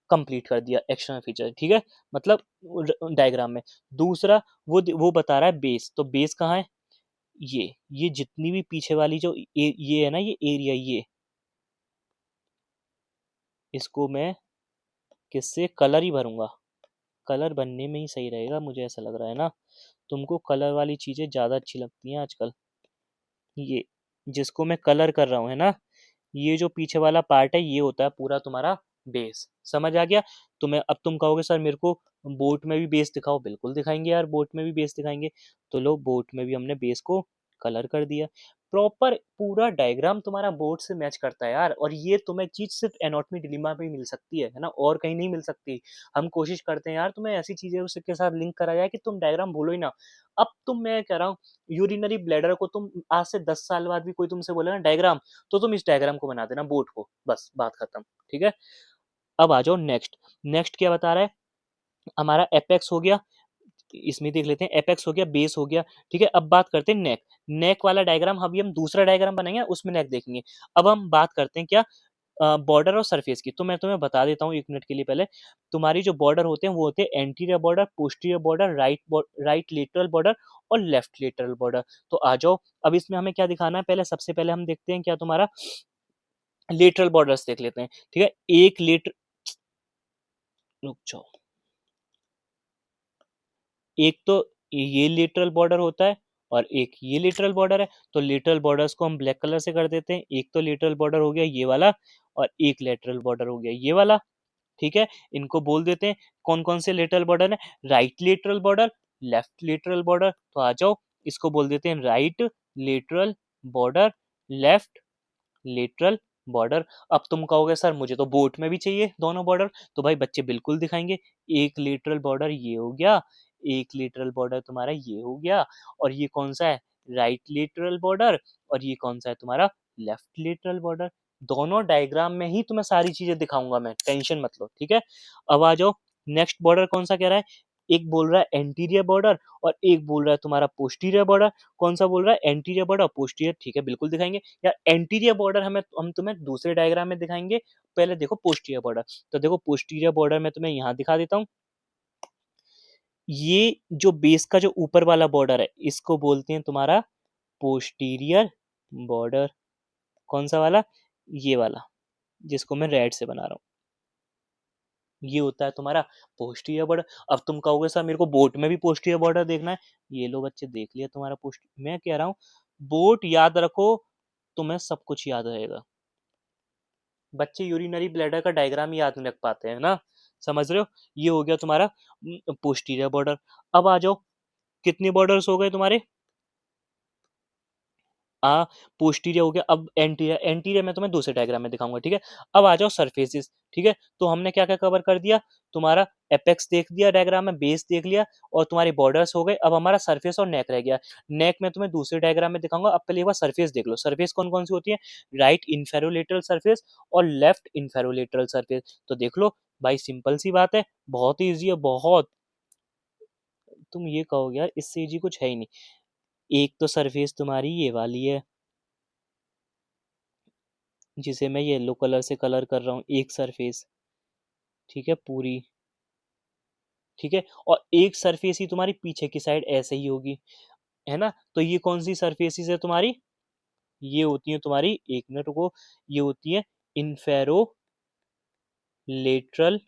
S1: कंप्लीट कर दिया एक्सटर्नल फीचर, ठीक है? मतलब डायग्राम में। दूसरा वो बता रहा है बेस, तो बेस कहाँ है? ये जितनी भी पीछे वाली जो ये है ना ये एरिया ये, इसको मैं किससे कलर ही भरूँगा। कलर बनने में ही सही रहेगा मुझे ऐसा लग रहा है ना। तुमको कलर वाली चीज़ें ज़्यादा अच्छी लगती हैं आजकल। ये जिसको मैं कलर कर रहा हूँ, है ना? ये जो पीछे वाला पार्ट है ये होता है पूरा तुम्हारा बेस, समझ आ गया? अब तुम कहोगे सर मेरे को बोट में भी बेस दिखाओ, बिल्कुल दिखाएंगे यार, बोट में भी बेस दिखाएंगे। तो लो बोट में भी हमने बेस को कलर कर दिया। प्रॉपर पूरा डायग्राम तुम्हारा बोट से मैच करता है यार, और ये तुम्हें चीज सिर्फ एनाटॉमी डिलीमा पे ही मिल सकती है ना, और कहीं नहीं मिल सकती। हम कोशिश करते हैं यार तुम्हें ऐसी चीजें उसके साथ लिंक करा जाए कि तुम डायग्राम भूलो ही ना। अब मैं कह रहा हूँ यूरिनरी ब्लैडर को तुम आज से 10 साल बाद भी कोई तुमसे बोले ना डायग्राम, तो तुम इस डायग्राम को बना देना, बोट को, बस बात खत्म, ठीक है? अब आ जाओ नेक्स्ट। नेक्स्ट क्या बता रहा है? हमारा एपेक्स हो गया, इसमें देख लेते हैं, एपेक्स हो गया, बेस हो गया, ठीक है? अब बात करते हैं नेक। नेक वाला डायग्राम अभी हम दूसरा डायग्राम बनाएंगे, उसमें नेक देखेंगे। अब हम बात करते हैं क्या, बॉर्डर और सरफेस की। तो मैं तुम्हें बता देता हूँ 1 मिनट के लिए पहले। तुम्हारी जो बॉर्डर होते हैं वो होते हैं anterior border, posterior border, right lateral border और लेफ्ट लेटरल बॉर्डर। तो आ जाओ, अब इसमें हमें क्या दिखाना है, पहले सबसे पहले हम देखते हैं क्या तुम्हारा लेटरल बॉर्डर्स देख लेते हैं, ठीक है? एक लेटर रुक जाओ। एक तो ये लेटरल बॉर्डर होता है और एक ये लेटरल बॉर्डर है। तो लेटरल बॉर्डर्स को हम ब्लैक कलर से कर देते हैं। एक तो लेटरल बॉर्डर हो गया ये वाला और एक लेटरल बॉर्डर हो गया ये वाला, ठीक है? इनको बोल देते हैं कौन-कौन से लेटरल बॉर्डर है, right lateral border, left lateral border. तो आ जाओ, इसको बोल देते हैं right lateral border, left lateral border. अब तुम कहोगे सर मुझे तो बोट में भी चाहिए दोनों बॉर्डर, तो भाई बच्चे बिल्कुल दिखाएंगे। एक लेटरल बॉर्डर ये हो गया, एक लेटरल बॉर्डर तुम्हारा ये हो गया, और ये कौन सा है, राइट लेटरल बॉर्डर, और ये कौन सा है तुम्हारा, लेफ्ट लेटरल बॉर्डर। दोनों डायग्राम में ही तुम्हें सारी चीजें दिखाऊंगा मैं, टेंशन मत लो, ठीक है। अब आ जाओ, नेक्स्ट बॉर्डर कौन सा कह रहा है, एक बोल रहा है एंटीरियर बॉर्डर और एक बोल रहा है तुम्हारा पोस्टीरियर बॉर्डर। कौन सा बोल रहा है, एंटीरियर बॉर्डर, पोस्टीरियर, ठीक है बिल्कुल दिखाएंगे यार। एंटीरियर बॉर्डर हम तुम्हें दूसरे डायग्राम में दिखाएंगे, पहले देखो पोस्टीरियर बॉर्डर। तो देखो पोस्टीरियर बॉर्डर मैं तुम्हें यहाँ दिखा देता हूँ। ये जो बेस का जो ऊपर वाला बॉर्डर है इसको बोलते हैं तुम्हारा पोस्टीरियर बॉर्डर। कौन सा वाला, ये वाला, जिसको मैं रेड से बना रहा हूँ, ये होता है तुम्हारा पोस्टीरियर बॉर्डर। अब तुम कहोगे सर मेरे को बोट में भी पोस्टीरियर बॉर्डर देखना है। ये लो बच्चे देख लिया तुम्हारा पोस्ट, मैं कह रहा हूँ बोट याद रखो, तुम्हें सब कुछ याद रहेगा। बच्चे यूरिनरी ब्लैडर का डायग्राम याद नहीं रख पाते हैं ना, समझ रहे हो। ये हो गया तुम्हारा पोस्टीरियर बॉर्डर। अब आ जाओ, कितने बॉर्डर्स हो गए तुम्हारे, आ पोस्टीरियर हो गया। अब एंटीरियर, एंटीरियर मैं तुम्हें दूसरे डायग्राम में दिखाऊंगा, ठीक है। अब आ जाओ सरफेसेस, ठीक है। तो हमने क्या क्या कवर कर दिया, तुम्हारा एपेक्स देख दिया डायग्राम में, बेस देख लिया, और तुम्हारे बॉर्डर्स हो गए। अब हमारा सरफेस और नेक रह गया। नेक में तुम्हें दूसरे डायग्राम में दिखाऊंगा। अब पहले एक बार सरफेस देख लो, सरफेस कौन कौन सी होती है, राइट इन्फेरोलेटरल सरफेस और लेफ्ट इन्फेरोलेटरल सरफेस। तो देख लो भाई, सिंपल सी बात है, बहुत ईजी है बहुत। तुम ये कहोगे यार इससे ईजी कुछ है ही नहीं। एक तो सरफेस तुम्हारी ये वाली है, जिसे मैं येलो कलर से कलर कर रहा हूँ, एक सरफेस, ठीक है पूरी, ठीक है। और एक सरफेस ही तुम्हारी पीछे की साइड ऐसे ही होगी, है ना। तो ये कौन सी सरफेसिस है तुम्हारी, ये होती है तुम्हारी, एक मिनट रुको, ये होती है इन्फेरो लेटरल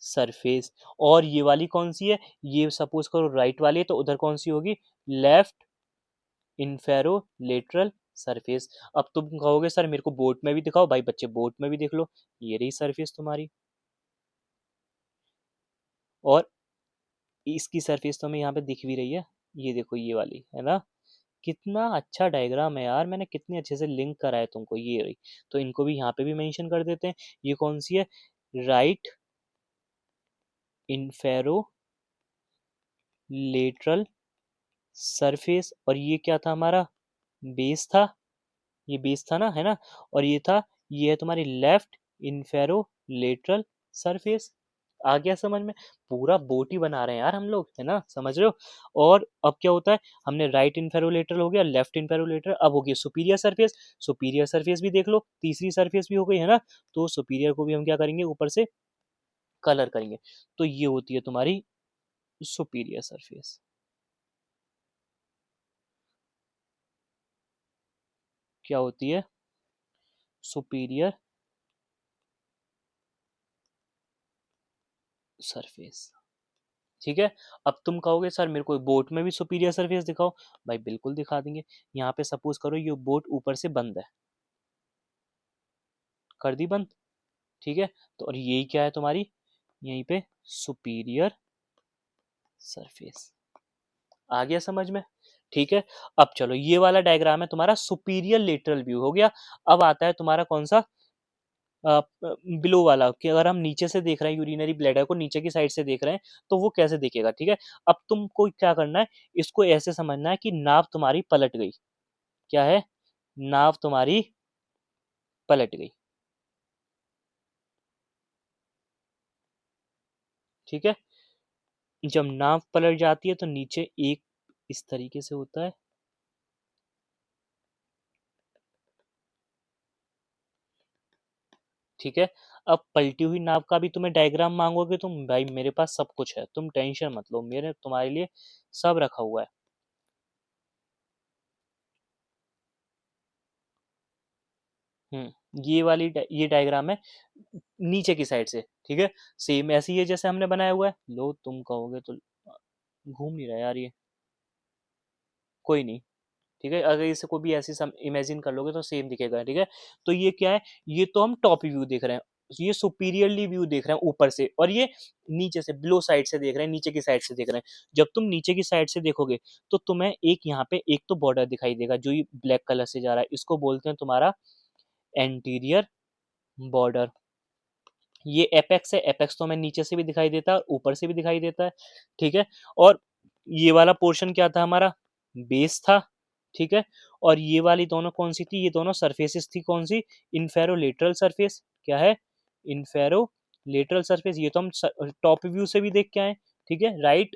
S1: सरफेस। और ये वाली कौन सी है, ये सपोज करो राइट वाली है, तो उधर कौन सी होगी, लेफ्ट इन्फेरो लेटरल सरफेस। अब तुम कहोगे सर मेरे को बोट में भी दिखाओ, भाई बच्चे बोट में भी देख लो, ये रही सरफेस तुम्हारी, और इसकी सरफेस तो हमें यहाँ पे दिख भी रही है, ये देखो ये वाली है ना। कितना अच्छा डायग्राम है यार, मैंने कितने अच्छे से लिंक करा है तुमको, ये रही। तो इनको भी यहाँ पे भी मेंशन कर देते हैं। ये कौन सी है, राइट इन्फेरो लेटरल सरफेस, और ये क्या था हमारा, बेस था, ये बेस था ना, है ना। और ये था, ये है तुम्हारी लेफ्ट इन्फेरो लेटरल सरफेस। आ गया समझ में, पूरा बोट ही बना रहे हैं यार हम लोग, है ना, समझ रहे हो। और अब क्या होता है, हमने राइट इन्फेरोलेटरल हो गया, लेफ्ट इन्फेरोलेटरल, अब हो गया सुपीरियर सरफेस। सुपीरियर सरफेस भी देख लो, तीसरी सरफेस भी हो गई, है ना। तो सुपीरियर को भी हम क्या करेंगे, ऊपर से कलर करेंगे। तो ये होती है तुम्हारी सुपीरियर सरफेस। क्या होती है, सुपीरियर सरफेस, ठीक है। अब तुम कहोगे सर मेरे को बोट में भी सुपीरियर सरफेस दिखाओ, भाई बिल्कुल दिखा देंगे। यहाँ पे सपोज करो ये बोट ऊपर से बंद है, कर दी बंद, ठीक है। तो और यही क्या है तुम्हारी, यहीं पे सुपीरियर सरफेस। आ गया समझ में, ठीक है। अब चलो ये वाला डायग्राम है तुम्हारा सुपीरियर लेटरल व्यू हो गया। अब आता है तुम्हारा कौन सा, बिलो वाला, कि अगर हम नीचे से देख रहे हैं यूरिनरी ब्लैडर को, नीचे की साइड से देख रहे हैं, तो वो कैसे दिखेगा, ठीक है। अब तुमको क्या करना है, इसको ऐसे समझना है कि नाव तुम्हारी पलट गई। क्या है, नाव तुम्हारी पलट गई, ठीक है। जब नाव पलट जाती है तो नीचे एक इस तरीके से होता है, ठीक है। अब पलटी हुई नाव का भी तुम्हें डायग्राम मांगोगे तुम, भाई मेरे पास सब कुछ है, तुम टेंशन मत लो, मेरे तुम्हारे लिए सब रखा हुआ है। ये वाली ये डायग्राम है नीचे की साइड से, ठीक है। सेम ऐसी है जैसे हमने बनाया हुआ है। लो तुम कहोगे तो घूम नहीं रहा यार ये, कोई नहीं, ठीक है। अगर इसे को भी ऐसे इमेजिन कर लोगे तो सेम दिखेगा, ठीक है। तो ये क्या है, ये तो हम टॉप व्यू देख रहे हैं, ये सुपीरियरली व्यू देख रहे हैं ऊपर से, और ये नीचे से ब्लो साइड से देख रहे हैं, नीचे की साइड से देख रहे हैं। जब तुम नीचे की साइड से देखोगे तो तुम्हें एक यहाँ पे एक तो बॉर्डर दिखाई देगा जो ये ब्लैक कलर से जा रहा है, इसको बोलते हैं तुम्हारा एंटीरियर बॉर्डर। ये एपेक्स है, एपेक्स तो हमें नीचे से भी दिखाई देता है, ऊपर से भी दिखाई देता है, ठीक है। और ये वाला पोर्शन क्या था हमारा, बेस था, ठीक है। और ये वाली दोनों कौन सी थी, ये दोनों सरफेसेस थी कौन सी, इन्फेरोलेटरल सरफेस, क्या है, इन्फेरोलेटरल सरफेस। ये तो हम टॉप व्यू से भी देख के आए, ठीक है, राइट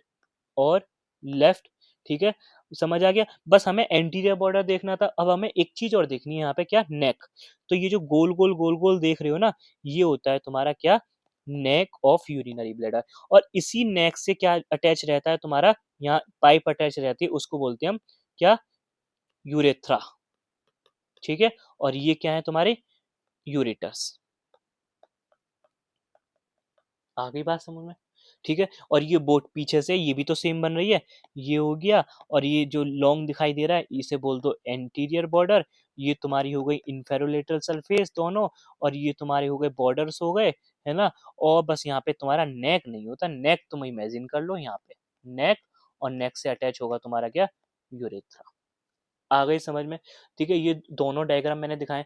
S1: और लेफ्ट, ठीक है, समझ आ गया। बस हमें एंटीरियर बॉर्डर देखना था। अब हमें एक चीज और देखनी है यहाँ पे, क्या, नेक। तो ये जो गोल गोल गोल गोल देख रहे हो ना, ये होता है तुम्हारा क्या, नेक ऑफ यूरिनरी ब्लैडर। और इसी नेक से क्या अटैच रहता है तुम्हारा, यहाँ पाइप अटैच रहती है, उसको बोलते हैं हम क्या, यूरेथ्रा, ठीक है। और ये क्या है तुम्हारे, यूरेटर्स। आ गई बात समझ में, ठीक है। और ये बोट पीछे से ये भी तो सेम बन रही है, ये हो गया। और ये जो लॉन्ग दिखाई दे रहा है इसे बोल दो एंटीरियर बॉर्डर। ये तुम्हारी हो गई इंफेरोलेटरल सरफेस दोनों, और ये तुम्हारे हो गए बॉर्डर्स हो गए, है ना। और बस यहाँ पे तुम्हारा नेक नहीं होता, नेक तुम इमेजिन कर लो यहाँ पे, नेक, और नेक से अटैच होगा तुम्हारा क्या, यूरेथ्रा। आ गई समझ में, ठीक है। ये दोनों डायग्राम मैंने दिखाए।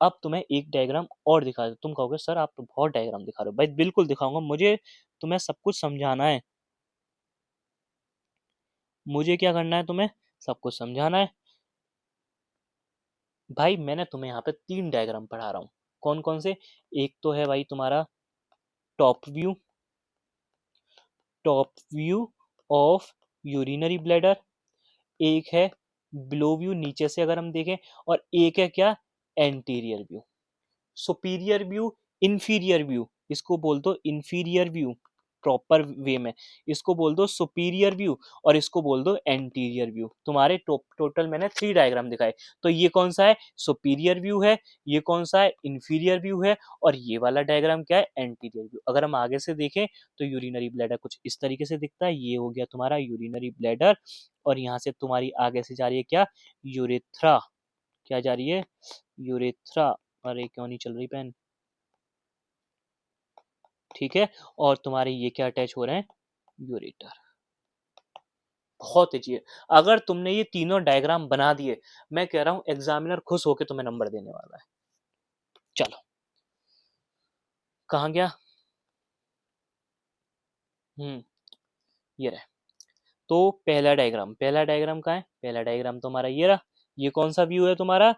S1: अब तुम्हें एक डायग्राम और दिखा दो, तुम कहोगे सर आप तो बहुत डायग्राम दिखा रहे हो। भाई बिल्कुल दिखाऊंगा, मुझे तुम्हें सब कुछ समझाना है, मुझे क्या करना है, तुम्हें सब कुछ समझाना है। भाई मैंने तुम्हें यहाँ पे 3 डायग्राम पढ़ा रहा हूँ, कौन कौन से, एक तो है भाई तुम्हारा top view, top view of urinary bladder, एक है बिलो व्यू नीचे से अगर हम देखें, और एक है क्या, anterior view. Superior view, inferior view, इसको बोल दो इंफीरियर व्यू प्रॉपर वे में, इसको बोल दो सुपीरियर व्यू, और इसको बोल दो एंटीरियर व्यू। तुम्हारे टोटल मैंने 3 डायग्राम दिखाए। तो ये कौन सा है, सुपीरियर व्यू है, ये कौन सा है, इंफीरियर व्यू है, और ये वाला डायग्राम क्या है, एंटीरियर व्यू। अगर हम आगे से देखें तो यूरिनरी ब्लैडर कुछ इस तरीके से दिखता है, ये हो गया तुम्हारा यूरिनरी ब्लैडर, और यहाँ से तुम्हारी आगे से जा रही है क्या, यूरेथ्रा, क्या जा रही है, यूरेथ्रा। अरे क्यों नहीं चल रही पेन, ठीक है। और तुम्हारे ये क्या अटैच हो रहे हैं, यूरेटर। बहुत ईजी है। अगर तुमने ये तीनों डायग्राम बना दिए, मैं कह रहा हूं एग्जामिनर खुश होकर तुम्हें नंबर देने वाला है। चलो, कहाँ गया, ये रहे। तो पहला डायग्राम कहाँ है, पहला डायग्राम तुम्हारा ये रहा। ये कौन सा व्यू है तुम्हारा,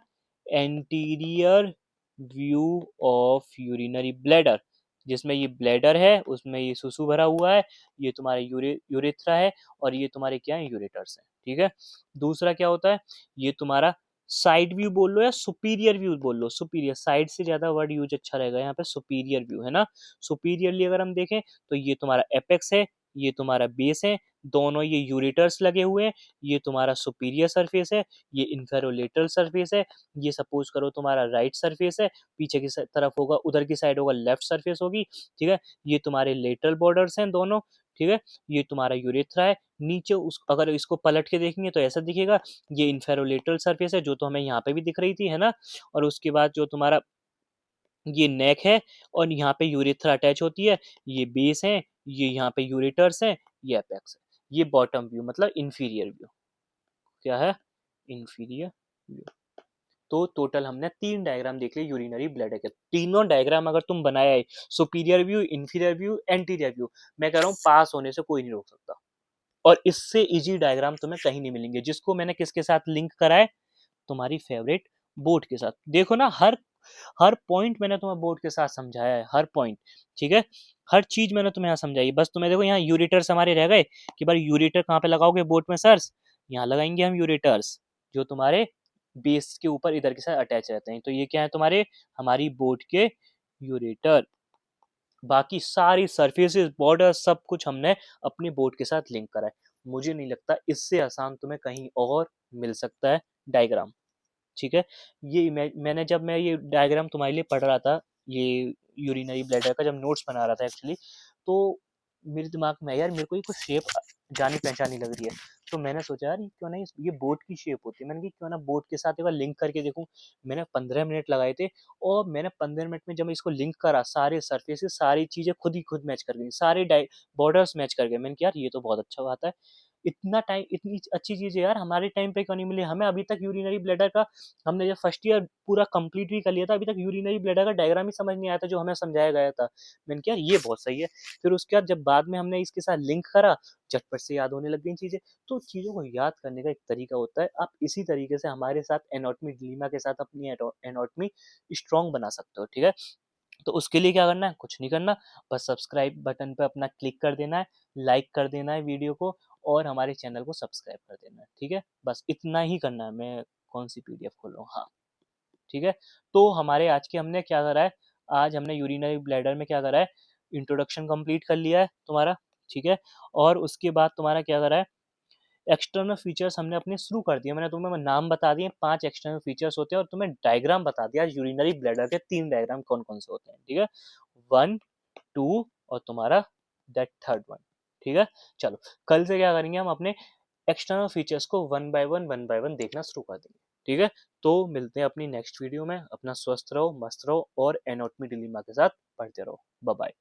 S1: anterior view of urinary bladder, जिसमें ये ब्लैडर है, उसमें ये सुसु भरा हुआ है, ये तुम्हारे यूरेथ्रा है, और ये तुम्हारे क्या है, यूरेटर्स है, ठीक है। दूसरा क्या होता है, ये तुम्हारा साइड व्यू बोल लो या सुपीरियर व्यू बोल लो, सुपीरियर, साइड से ज्यादा वर्ड यूज अच्छा रहेगा यहाँ पे, सुपीरियर व्यू है ना। सुपीरियरली अगर हम देखें तो ये तुम्हारा एपेक्स है, ये तुम्हारा बेस है, दोनों ये यूरेटर्स लगे हुए हैं, ये तुम्हारा सुपीरियर सरफेस है, ये इंफेरोलेटरल सरफेस है, ये सपोज करो तुम्हारा राइट सरफेस है, पीछे की तरफ होगा, उधर की साइड होगा लेफ्ट सरफेस होगी, ठीक है। ये तुम्हारे लेटरल बॉर्डर्स हैं दोनों, ठीक है। ये तुम्हारा यूरेथ्रा है, नीचे उस अगर इसको पलट के देखेंगे तो ऐसा दिखेगा, ये इंफेरोलेटरल सरफेस है जो तो हमें यहाँ पे भी दिख रही थी, है ना। और उसके बाद जो तुम्हारा ये नेक है, और यहाँ पे यूरेथ्रा अटैच होती है, ये बेस है, ये यहाँ पे यूरेटर्स हैं, ये अपेक्स है। ये बॉटम व्यू मतलब इंफीरियर व्यू, क्या है, इंफीरियर व्यू। तो टोटल हमने 3 डायग्राम देख लिए यूरिनरी ब्लैडर के। तीनों डायग्राम अगर तुम बनाया है, superior view, inferior view, anterior view, मैं कह रहा हूँ पास होने से कोई नहीं रोक सकता। और इससे इजी डायग्राम तुम्हें कहीं नहीं मिलेंगे, जिसको मैंने किसके साथ लिंक करा है, तुम्हारी फेवरेट बोट के साथ। देखो ना, हर हर पॉइंट मैंने तुम्हें बोर्ड के साथ समझाया है, हर पॉइंट, ठीक है। हर चीज मैंने तुम्हें यहाँ समझाई। बस तुम्हें देखो यहाँ यूरेटर्स हमारे रह गए, कि भाई यूरेटर कहाँ पे लगाओगे बोट में सर्स, यहाँ लगाएंगे हम यूरेटर्स, जो तुम्हारे बेस के ऊपर इधर के साथ अटैच रहते हैं। तो ये क्या है तुम्हारे, हमारी बोट के यूरेटर। बाकी सारी सरफेसेस, बॉर्डर, सब कुछ हमने अपनी बोट के साथ लिंक करा है। मुझे नहीं लगता इससे आसान तुम्हें कहीं और मिल सकता है डायग्राम, ठीक है। ये मैंने जब मैं ये डायग्राम तुम्हारे लिए पढ़ रहा था, ये यूरिनरी ब्लैडर का जब नोट्स बना रहा था एक्चुअली, तो मेरे दिमाग में यार मेरे को ये कुछ शेप जानी पहचानी लग रही है। तो मैंने सोचा यार क्यों ना ये बोट की शेप होती है, मैंने कहा क्यों ना बोट के साथ एक बार लिंक करके देखूं। मैंने 15 मिनट लगाए थे, और मैंने 15 मिनट में जब मैं इसको लिंक करा, सारे सरफेसेस, सारी चीजें खुद ही खुद मैच कर गई, सारे बॉर्डर्स मैच कर गए। मैंने कहा यार ये तो बहुत अच्छा बात है। इतना टाइम, इतनी अच्छी चीज़ है यार, हमारे टाइम पे क्यों नहीं मिली? हमें अभी तक यूरिनरी ब्लैडर का, हमने जब फर्स्ट ईयर पूरा कंप्लीट भी कर लिया था, अभी तक यूरिनरी ब्लैडर का डायग्राम ही समझ नहीं आया था जो हमें समझाया गया था। मैंने कहा ये बहुत सही है। फिर उसके बाद जब बाद में हमने इसके साथ लिंक करा, झटपट से याद होने लग गई चीज़ें। तो चीज़ों को याद करने का एक तरीका होता है। आप इसी तरीके से हमारे साथ एनाटॉमी डिलीमा के साथ अपनी एनाटॉमी स्ट्रॉन्ग बना सकते हो, ठीक है? तो उसके लिए क्या करना है? कुछ नहीं करना, बस सब्सक्राइब बटन पे अपना क्लिक कर देना है, लाइक कर देना है वीडियो को और हमारे चैनल को सब्सक्राइब कर देना है, ठीक है? बस इतना ही करना है। मैं कौन-सी पीडीएफ खोल रहा हूँ? हाँ, ठीक है? तो हमारे आज के हमने क्या करा है, आज हमने यूरिनरी ब्लैडर में क्या करा है, इंट्रोडक्शन कंप्लीट कर लिया है तुम्हारा, ठीक है? और उसके बाद तुम्हारा क्या करा है, एक्सटर्नल फीचर्स हमने अपने शुरू कर दिए। मैंने तुम्हें नाम बता दिए, 5 एक्सटर्नल फीचर्स होते हैं और तुम्हें डायग्राम बता दिया यूरिनरी ब्लैडर के 3 डायग्राम कौन-कौन से होते हैं, ठीक है? 1, 2 और तुम्हारा दैट थर्ड वन, ठीक है? चलो, कल से क्या करेंगे, हम अपने एक्सटर्नल फीचर्स को वन बाय वन देखना शुरू कर देंगे, ठीक है? तो मिलते हैं अपनी नेक्स्ट वीडियो में। अपना स्वस्थ रहो, मस्त रहो और एनाटॉमी डिलीमा के साथ पढ़ते रहो। Bye bye.